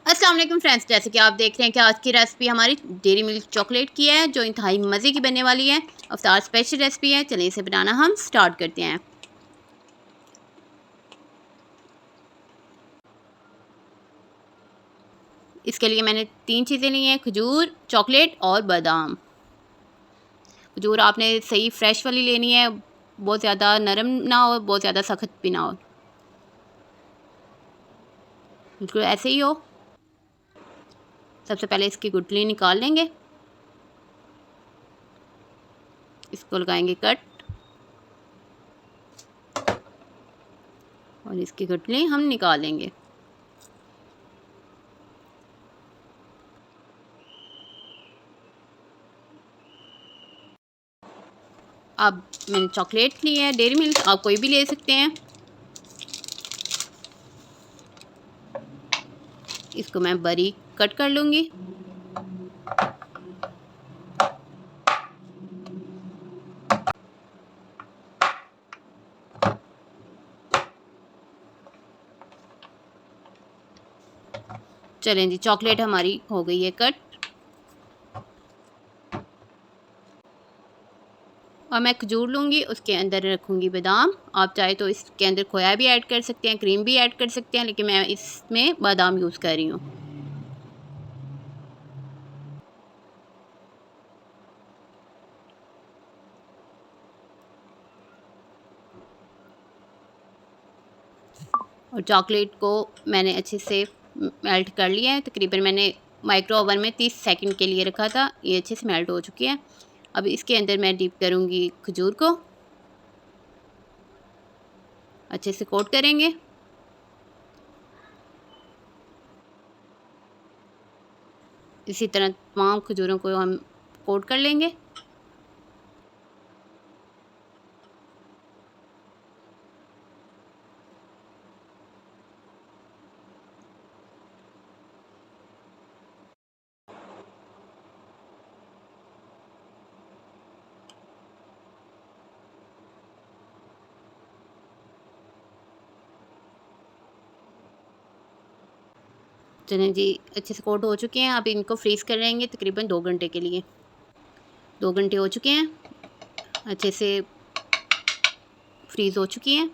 अस्सलाम वालेकुम फ्रेंड्स, जैसे कि आप देख रहे हैं कि आज की रेसिपी हमारी डेयरी मिल्क चॉकलेट की है जो इंतहाई मज़े की बनने वाली है। अफ्तार स्पेशल रेसिपी है। चलिए इसे बनाना हम स्टार्ट करते हैं। इसके लिए मैंने 3 चीज़ें ली हैं, खजूर, चॉकलेट और बादाम। खजूर आपने सही फ्रेश वाली लेनी है, बहुत ज़्यादा नरम ना हो, बहुत ज़्यादा सख्त भी ना हो, बिल्कुल ऐसे ही हो। सबसे पहले इसकी गुठली निकाल लेंगे, इसको लगाएंगे कट और इसकी गुठली हम निकालेंगे। अब मैंने चॉकलेट ली है, डेयरी मिल्क, आप कोई भी ले सकते हैं। इसको मैं बारीक कट कर लूँगी। चलें जी, चॉकलेट हमारी हो गई है कट। और मैं खजूर लूँगी, उसके अंदर रखूँगी बादाम। आप चाहे तो इसके अंदर खोया भी ऐड कर सकते हैं, क्रीम भी ऐड कर सकते हैं, लेकिन मैं इसमें बादाम यूज़ कर रही हूँ। और चॉकलेट को मैंने अच्छे से मेल्ट कर लिया है। तकरीबन मैंने माइक्रो ओवन में 30 सेकंड के लिए रखा था। ये अच्छे से मेल्ट हो चुकी है। अब इसके अंदर मैं डिप करूँगी खजूर को, अच्छे से कोट करेंगे। इसी तरह तमाम खजूरों को हम कोट कर लेंगे। चलें जी, अच्छे से कोट हो चुके हैं। अब इनको फ्रीज़ कर लेंगे तकरीबन 2 घंटे के लिए। 2 घंटे हो चुके हैं, अच्छे से फ्रीज़ हो चुकी हैं।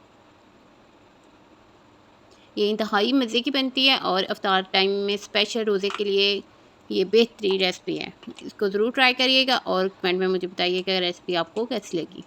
ये इंतहाई मज़े की बनती है और इफ्तार टाइम में स्पेशल रोज़े के लिए ये बेहतरीन रेसिपी है। इसको ज़रूर ट्राई करिएगा और कमेंट में मुझे बताइएगा रेसिपी आपको कैसी लगी।